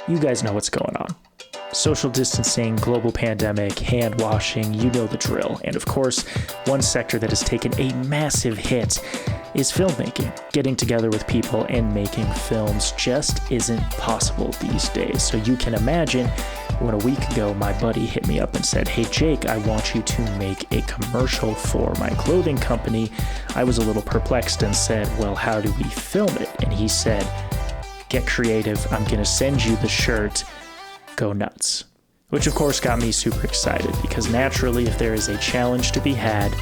You guys know what's going on. Social distancing, global pandemic, hand washing, you know the drill. And of course, one sector that has taken a massive hit is filmmaking. Getting together with people and making films just isn't possible these days. So you can imagine when a week ago my buddy hit me up and said, "Hey Jake, I want you to make a commercial for my clothing company." I was a little perplexed and said, "Well, how do we film it?" And he said, "Get creative. I'm gonna send you the shirt. Go nuts." Which of course got me super excited because naturally, if there is a challenge to be had,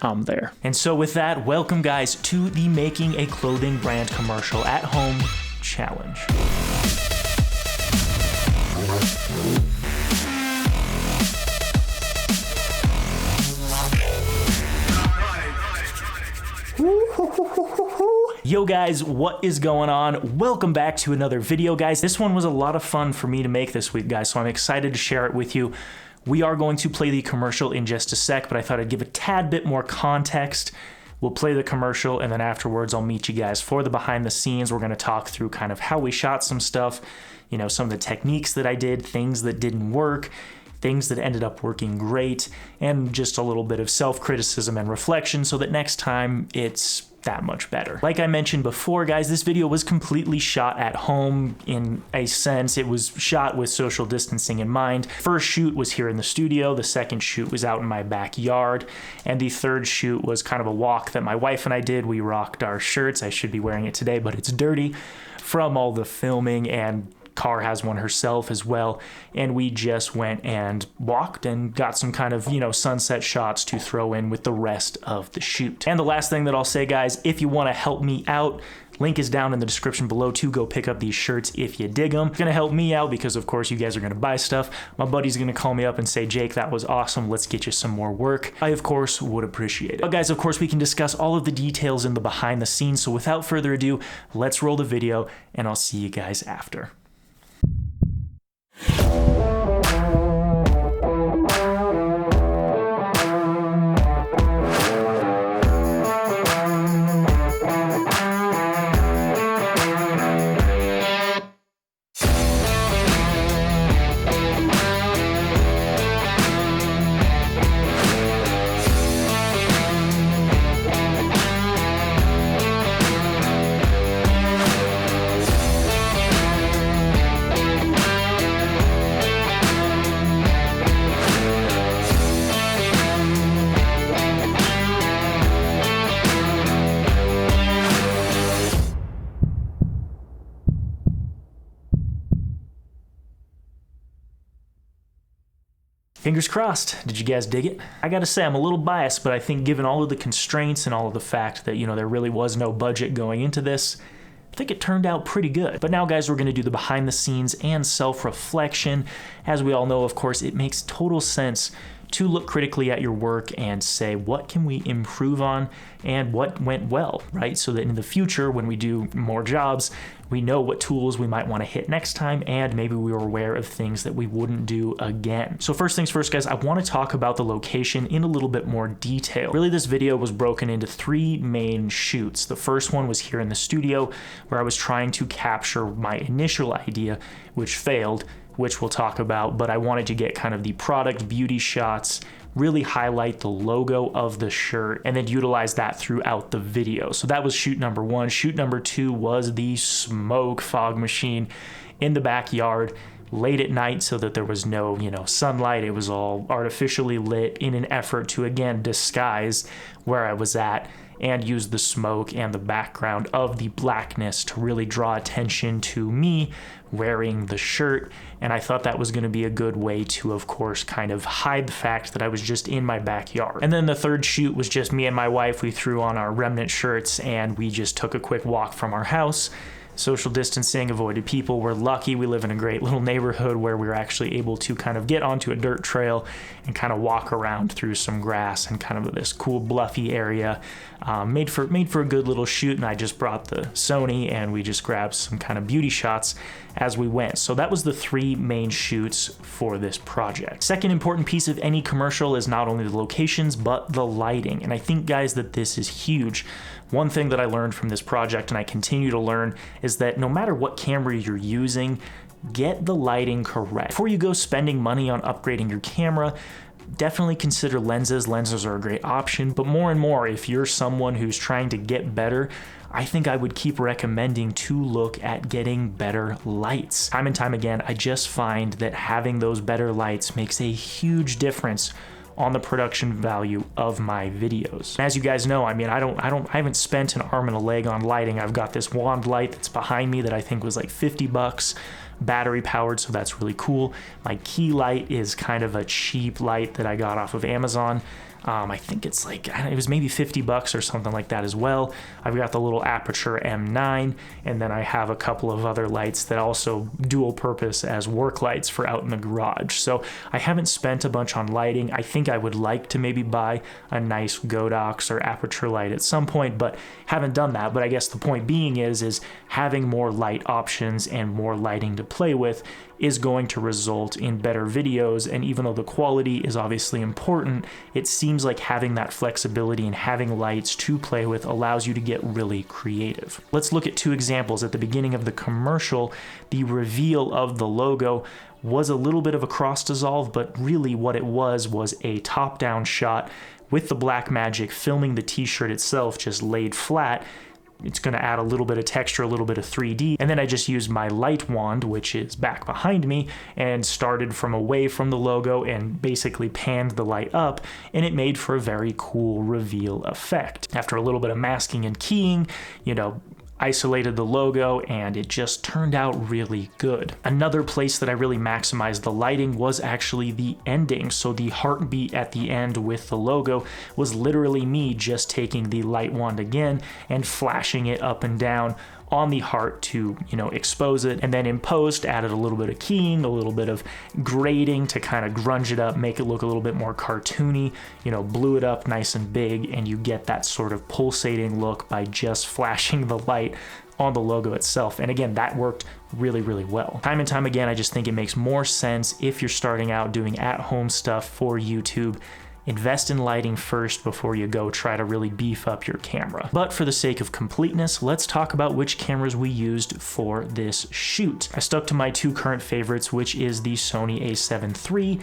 I'm there. And so with that, welcome guys to the Making a Clothing Brand Commercial at Home Challenge. Yo guys, what is going on? Welcome back to another video, guys. This one was a lot of fun for me to make this week, guys, so I'm excited to share it with you. We are going to play the commercial in just a sec, but I thought I'd give a tad bit more context. We'll play the commercial, and then afterwards I'll meet you guys for the behind the scenes. We're going to talk through kind of how we shot some stuff, you know, some of the techniques that I did, things that didn't work, things that ended up working great, and just a little bit of self-criticism and reflection so that next time it's that much better. Like I mentioned before, guys, this video was completely shot at home in a sense. It was shot with social distancing in mind. First shoot was here in the studio, the second shoot was out in my backyard, and the third shoot was kind of a walk that my wife and I did. We rocked our shirts. I should be wearing it today, but it's dirty from all the filming, and Car has one herself as well, and we just went and walked and got some kind of, you know, sunset shots to throw in with the rest of the shoot. And the last thing that I'll say, guys, if you want to help me out, link is down in the description below to go pick up these shirts if you dig them. It's gonna help me out because of course you guys are gonna buy stuff. My buddy's gonna call me up and say, "Jake, that was awesome, let's get you some more work." I of course would appreciate it. But guys, of course we can discuss all of the details in the behind the scenes, so without further ado, let's roll the video and I'll see you guys after. Fingers crossed. Did you guys dig it? I gotta say, I'm a little biased, but I think given all of the constraints and all of the fact that, you know, there really was no budget going into this, I think it turned out pretty good. But now, guys, we're gonna do the behind the scenes and self-reflection. As we all know, of course, it makes total sense to look critically at your work and say, what can we improve on and what went well, right? So that in the future, when we do more jobs, we know what tools we might want to hit next time, and maybe we were aware of things that we wouldn't do again. So first things first, guys, I want to talk about the location in a little bit more detail. Really, this video was broken into three main shoots. The first one was here in the studio, where I was trying to capture my initial idea, which failed, which we'll talk about, but I wanted to get kind of the product beauty shots, really highlight the logo of the shirt, and then utilize that throughout the video. So that was shoot number one. Shoot number two was the smoke fog machine in the backyard late at night so that there was no, you know, sunlight. It was all artificially lit in an effort to, again, disguise where I was at and use the smoke and the background of the blackness to really draw attention to me wearing the shirt. And I thought that was going to be a good way to, of course, kind of hide the fact that I was just in my backyard. And then the third shoot was just me and my wife. We threw on our remnant shirts and we just took a quick walk from our house. Social distancing, avoided people. We're lucky we live in a great little neighborhood where we were actually able to kind of get onto a dirt trail and kind of walk around through some grass and kind of this cool bluffy area. Made for a good little shoot, and I just brought the Sony and we just grabbed some kind of beauty shots as we went. So that was the three main shoots for this project. Second important piece of any commercial is not only the locations, but the lighting. And I think, guys, that this is huge. One thing that I learned from this project, and I continue to learn, is is that no matter what camera you're using, get the lighting correct. Before you go spending money on upgrading your camera, definitely consider lenses. Lenses are a great option, but more and more, if you're someone who's trying to get better, I think I would keep recommending to look at getting better lights. Time and time again, I just find that having those better lights makes a huge difference on the production value of my videos. As you guys know, I mean, I haven't spent an arm and a leg on lighting. I've got this wand light that's behind me that I think was like 50 bucks, battery powered, so that's really cool. My key light is kind of a cheap light that I got off of Amazon. I think it's like, it was maybe 50 bucks or something like that as well. I've got the little Aputure M9, and then I have a couple of other lights that also dual purpose as work lights for out in the garage. So I haven't spent a bunch on lighting. I think I would like to maybe buy a nice Godox or Aputure light at some point, but haven't done that. But I guess the point being is having more light options and more lighting to play with is going to result in better videos. And even though the quality is obviously important, it seems like having that flexibility and having lights to play with allows you to get really creative. Let's look at two examples. At the beginning of the commercial, the reveal of the logo was a little bit of a cross dissolve, but really what it was a top-down shot with the Blackmagic filming the t-shirt itself just laid flat. It's going to add a little bit of texture, a little bit of 3D. And then I just used my light wand, which is back behind me, and started from away from the logo and basically panned the light up, and it made for a very cool reveal effect. After a little bit of masking and keying, you know, isolated the logo, and it just turned out really good. Another place that I really maximized the lighting was actually the ending. So the heartbeat at the end with the logo was literally me just taking the light wand again and flashing it up and down on the heart to, you know, expose it. And then in post, added a little bit of keying, a little bit of grading to kind of grunge it up, make it look a little bit more cartoony, you know, blew it up nice and big, and you get that sort of pulsating look by just flashing the light on the logo itself. And again, that worked really, really well. Time and time again, I just think it makes more sense if you're starting out doing at-home stuff for YouTube. Invest in lighting first before you go try to really beef up your camera. But for the sake of completeness, let's talk about which cameras we used for this shoot. I stuck to my two current favorites, which is the Sony a7 III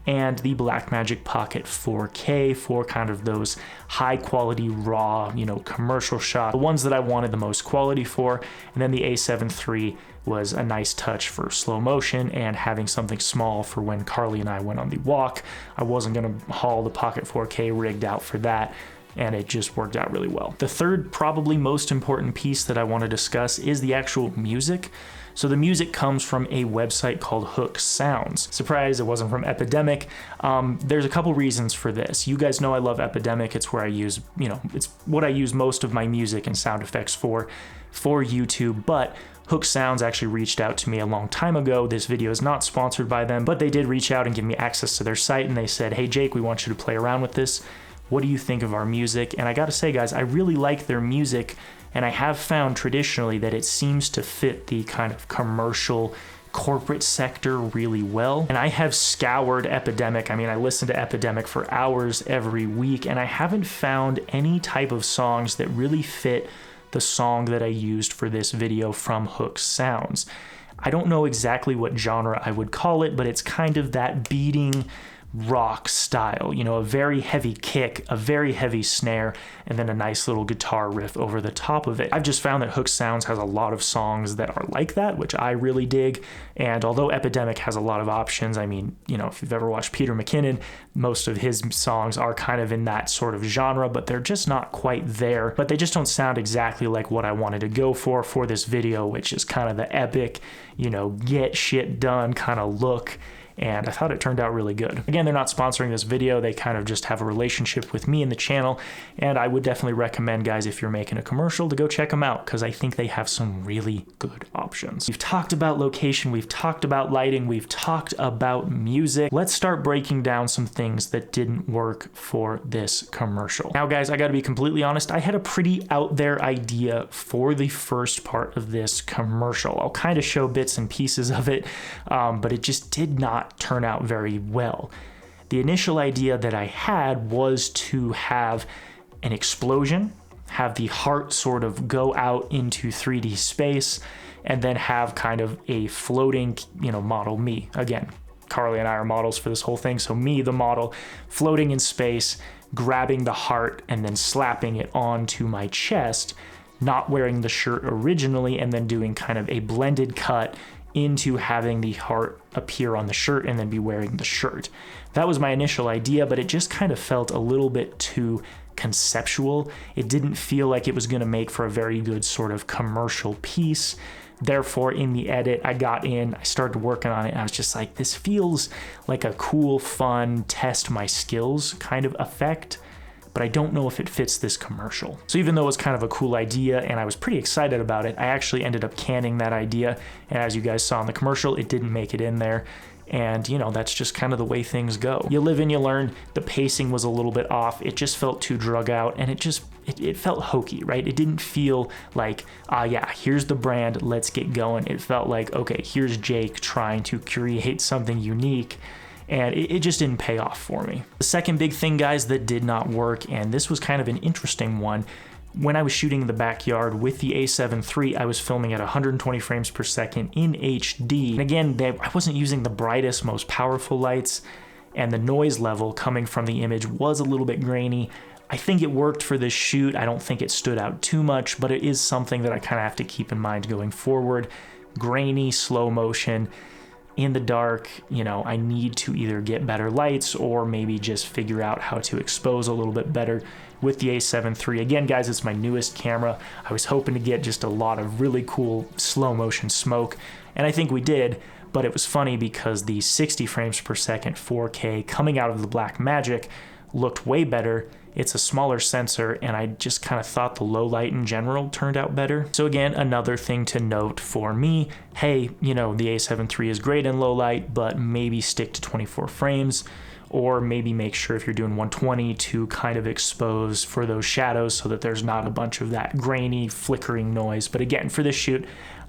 and the Blackmagic Pocket 4K for kind of those high quality, raw, you know, commercial shots, the ones that I wanted the most quality for. And then the a7 III was a nice touch for slow motion and having something small for when Carly and I went on the walk. I wasn't gonna haul the Pocket 4K rigged out for that, and it just worked out really well. The third, probably most important piece that I want to discuss is the actual music. So the music comes from a website called Hook Sounds. Surprise, it wasn't from Epidemic. There's a couple reasons for this. You guys know I love Epidemic. It's where I use, you know, it's what I use most of my music and sound effects for YouTube, but Hook Sounds actually reached out to me a long time ago. This video is not sponsored by them, but they did reach out and give me access to their site, and they said, hey Jake, we want you to play around with this. What do you think of our music? And I gotta say, guys, I really like their music, and I have found traditionally that it seems to fit the kind of commercial corporate sector really well. And I have scoured Epidemic. I mean, I listen to Epidemic for hours every week, and I haven't found any type of songs that really fit the song that I used for this video from Hook Sounds. I don't know exactly what genre I would call it, but it's kind of that beating rock style, you know, a very heavy kick, a very heavy snare, and then a nice little guitar riff over the top of it. I've just found that Hook Sounds has a lot of songs that are like that, which I really dig. And although Epidemic has a lot of options, I mean, you know, if you've ever watched Peter McKinnon, most of his songs are kind of in that sort of genre, but they're just not quite there. But they just don't sound exactly like what I wanted to go for this video, which is kind of the epic, you know, get shit done kind of look. And I thought it turned out really good. Again, they're not sponsoring this video. They kind of just have a relationship with me and the channel. And I would definitely recommend, guys, if you're making a commercial, to go check them out, because I think they have some really good options. We've talked about location, we've talked about lighting, we've talked about music. Let's start breaking down some things that didn't work for this commercial. Now, guys, I gotta be completely honest. I had a pretty out there idea for the first part of this commercial. I'll kind of show bits and pieces of it, but it just did not turn out very well. The initial idea that I had was to have an explosion have the heart sort of go out into 3D space, and then have kind of a floating, model, me. Again, Carly and I are models for this whole thing. So me, the model, floating in space, grabbing the heart and then slapping it onto my chest, not wearing the shirt originally, and then doing kind of a blended cut into having the heart appear on the shirt and then be wearing the shirt. That was my initial idea, but it just kind of felt a little bit too conceptual. It didn't feel like it was going to make for a very good sort of commercial piece. Therefore, in the edit, I started working on it, and I was just like, this feels like a cool, fun, test my skills kind of effect, but I don't know if it fits this commercial. So even though it was kind of a cool idea and I was pretty excited about it, I actually ended up canning that idea. And as you guys saw in the commercial, it didn't make it in there. And that's just kind of the way things go. You live and you learn. The pacing was a little bit off. It just felt too drug out, and it felt hokey, right? It didn't feel like, yeah, here's the brand, let's get going. It felt like, okay, here's Jake trying to create something unique, and it just didn't pay off for me. The second big thing, guys, that did not work, and this was kind of an interesting one. When I was shooting in the backyard with the A7 III, I was filming at 120 frames per second in HD. And again, I wasn't using the brightest, most powerful lights, and the noise level coming from the image was a little bit grainy. I think it worked for this shoot. I don't think it stood out too much, but it is something that I kind of have to keep in mind going forward. Grainy, slow motion, in the dark, I need to either get better lights or maybe just figure out how to expose a little bit better with the A7 III. Again, guys, it's my newest camera. I was hoping to get just a lot of really cool slow motion smoke, and I think we did, but it was funny because the 60 frames per second 4K coming out of the Blackmagic looked way better. It's a smaller sensor, and I just kind of thought the low light in general turned out better. So again, another thing to note for me, hey, the A7 III is great in low light, but maybe stick to 24 frames, or maybe make sure if you're doing 120 to kind of expose for those shadows so that there's not a bunch of that grainy, flickering noise. But again, for this shoot,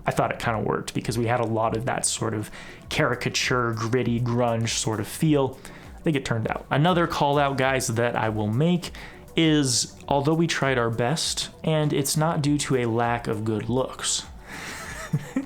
I thought it kind of worked because we had a lot of that sort of caricature, gritty, grunge sort of feel. I think it turned out. Another call out, guys, that I will make is, although we tried our best, and it's not due to a lack of good looks.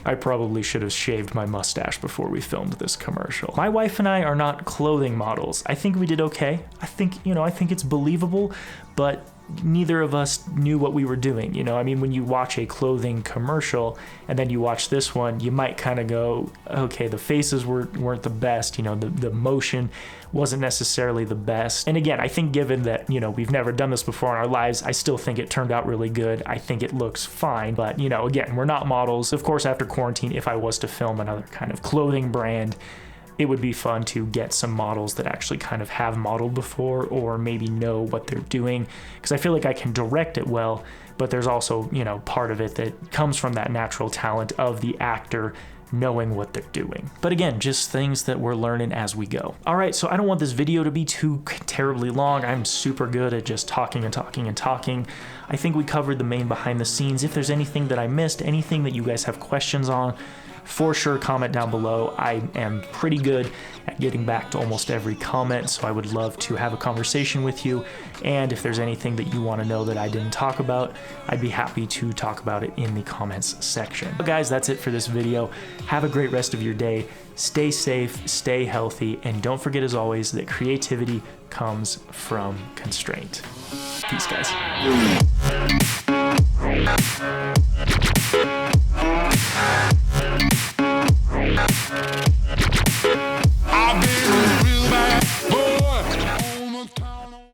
I probably should have shaved my mustache before we filmed this commercial. My wife and I are not clothing models. I think we did okay. I think it's believable, but neither of us knew what we were doing. When you watch a clothing commercial and then you watch this one, you might kind of go, okay, the faces weren't the best, the motion wasn't necessarily the best. And again, I think given that, we've never done this before in our lives, I still think it turned out really good. I think it looks fine, but again, we're not models. Of course, after quarantine, if I was to film another kind of clothing brand, it would be fun to get some models that actually kind of have modeled before or maybe know what they're doing, because I feel like I can direct it well, but there's also, part of it that comes from that natural talent of the actor knowing what they're doing. But again, just things that we're learning as we go. All right, so I don't want this video to be too terribly long. I'm super good at just talking and talking and talking. I think we covered the main behind the scenes. If there's anything that I missed, anything that you guys have questions on, for sure comment down below. I am pretty good at getting back to almost every comment, so I would love to have a conversation with you. And if there's anything that you want to know that I didn't talk about, I'd be happy to talk about it in the comments section. But guys, that's it for this video. Have a great rest of your day. Stay safe, stay healthy, and don't forget, as always, that creativity comes from constraint. Peace, guys.